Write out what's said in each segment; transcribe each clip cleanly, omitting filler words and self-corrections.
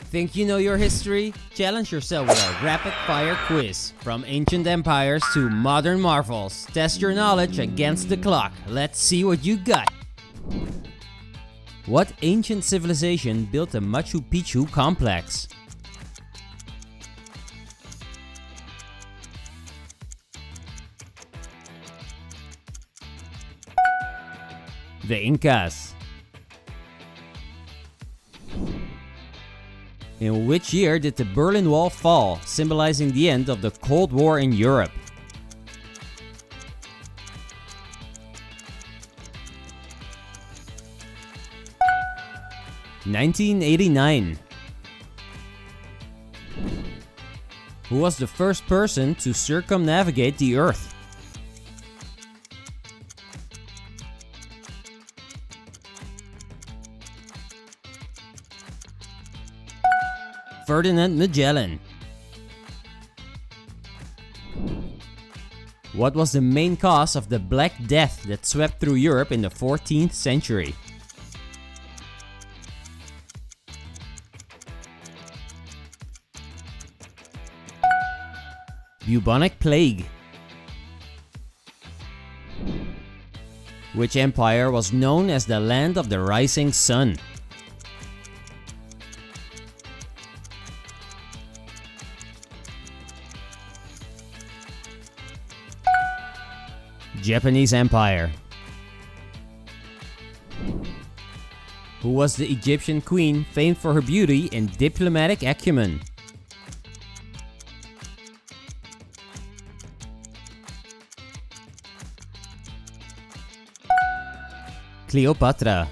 Think you know your history? Challenge yourself with our rapid fire quiz. From ancient empires to modern marvels, test your knowledge against the clock. Let's see what you got. What ancient civilization built the Machu Picchu complex? The Incas. In which year did the Berlin Wall fall, symbolizing the end of the Cold War in Europe? (1989). Who was the first person to circumnavigate the Earth? Ferdinand Magellan. What was the main cause of the Black Death that swept through Europe in the 14th century? Bubonic plague. Which empire was known as the Land of the Rising Sun? Japanese Empire. Who was the Egyptian queen famed for her beauty and diplomatic acumen? Cleopatra.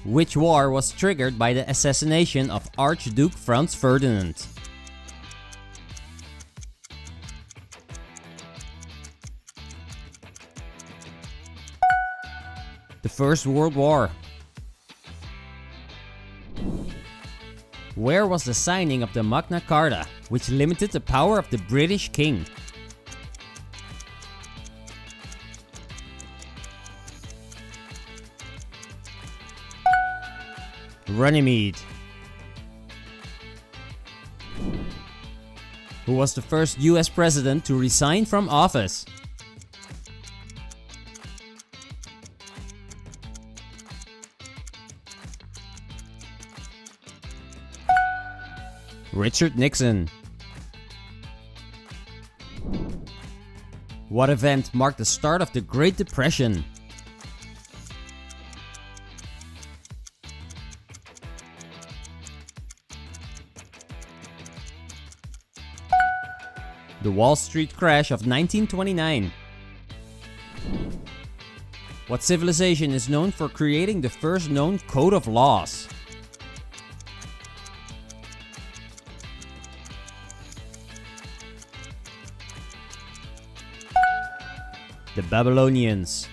Which war was triggered by the assassination of Archduke Franz Ferdinand? The First World War. Where was the signing of the Magna Carta, which limited the power of the British king? Runnymede. Who was the first US president to resign from office? Richard Nixon. What event marked the start of the Great Depression? The Wall Street crash of 1929. What civilization is known for creating the first known code of laws? The Babylonians.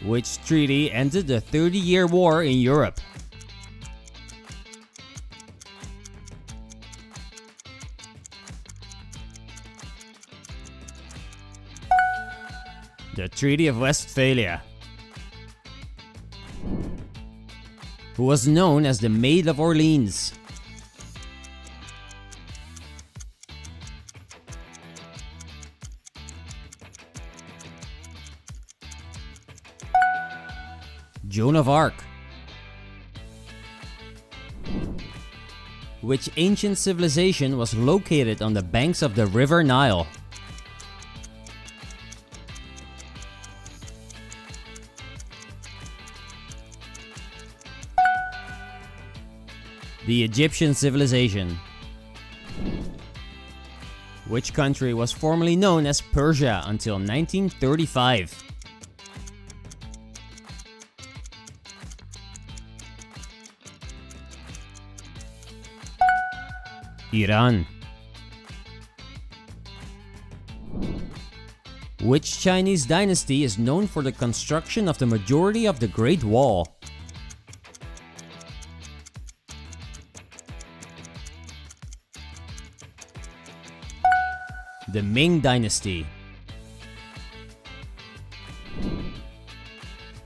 Which treaty ended the 30-Year War in Europe? The Treaty of Westphalia. Who was known as the Maid of Orleans? Joan of Arc. Which ancient civilization was located on the banks of the River Nile? The Egyptian civilization. Which country was formerly known as Persia until 1935? Iran. Which Chinese dynasty is known for the construction of the majority of the Great Wall? The Ming Dynasty.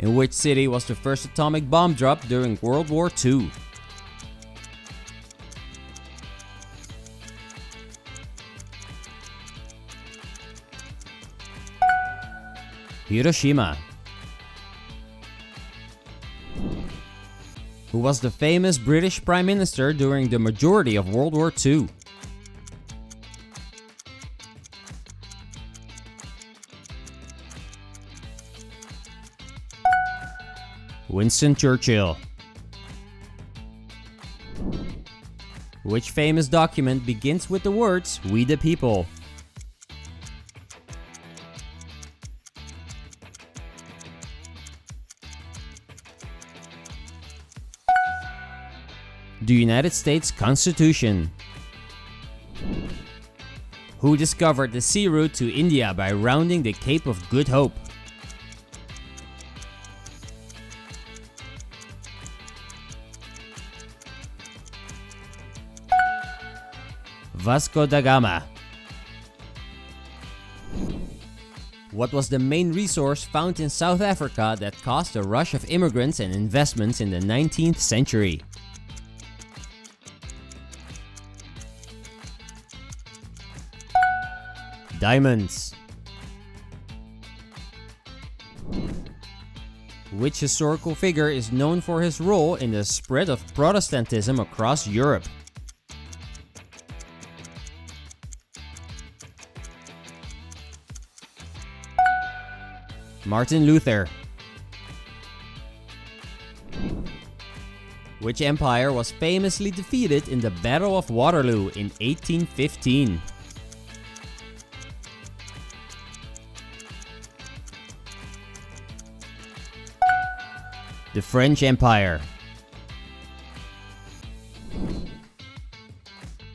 In which city was the first atomic bomb dropped during World War II? Hiroshima. Who was the famous British Prime Minister during the majority of World War II? Winston Churchill. Which famous document begins with the words, "We the people"? The United States Constitution. Who discovered the sea route to India by rounding the Cape of Good Hope? Vasco da Gama. What was the main resource found in South Africa that caused a rush of immigrants and investments in the 19th century? Diamonds. Which historical figure is known for his role in the spread of Protestantism across Europe? Martin Luther. Which empire was famously defeated in the Battle of Waterloo in 1815? The French Empire.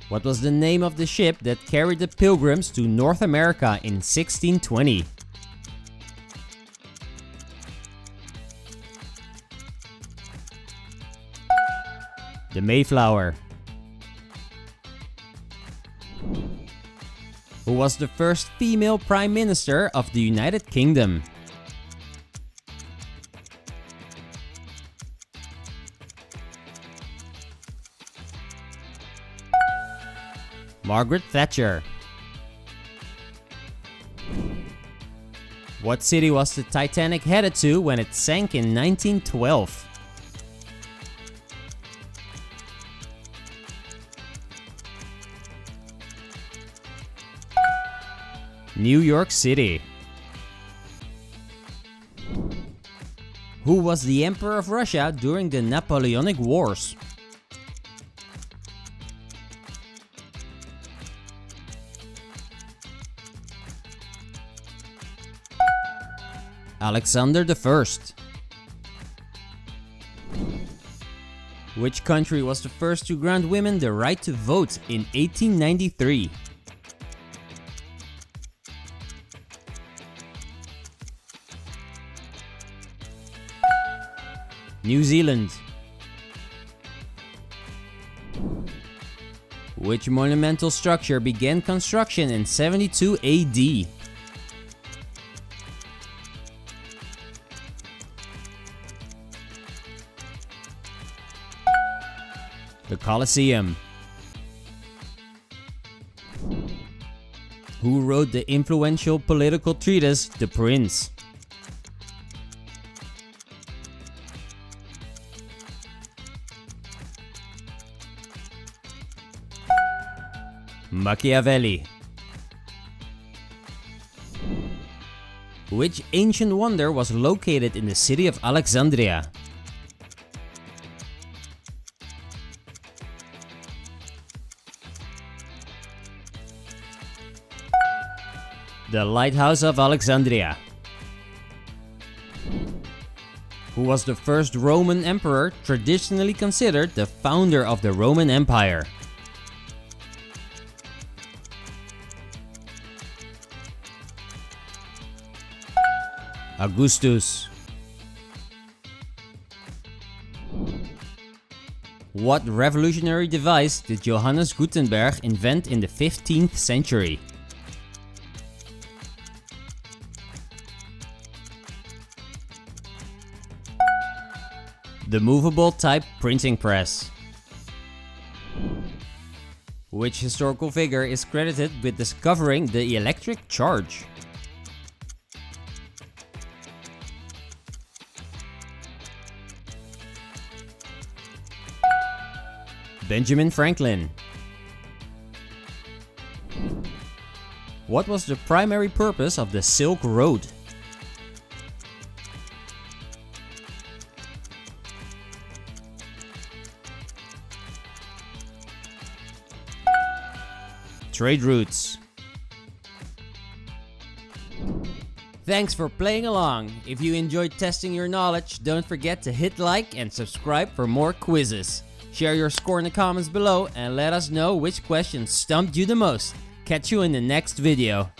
What was the name of the ship that carried the Pilgrims to North America in 1620? The Mayflower. Who was the first female Prime Minister of the United Kingdom? Margaret Thatcher. What city was the Titanic headed to when it sank in 1912? New York City. Who was the Emperor of Russia during the Napoleonic Wars? Alexander I. Which country was the first to grant women the right to vote in 1893? New Zealand. Which monumental structure began construction in 72 AD? The Colosseum. Who wrote the influential political treatise, The Prince? Machiavelli. Which ancient wonder was located in the city of Alexandria? The Lighthouse of Alexandria. Who was the first Roman emperor traditionally considered the founder of the Roman Empire? Augustus. What revolutionary device did Johannes Gutenberg invent in the 15th century? The movable type printing press. Which historical figure is credited with discovering the electric charge? Benjamin Franklin. What was the primary purpose of the Silk Road? Trade routes. Thanks for playing along. If you enjoyed testing your knowledge, don't forget to hit like and subscribe for more quizzes. Share your score in the comments below and let us know which question stumped you the most. Catch you in the next video.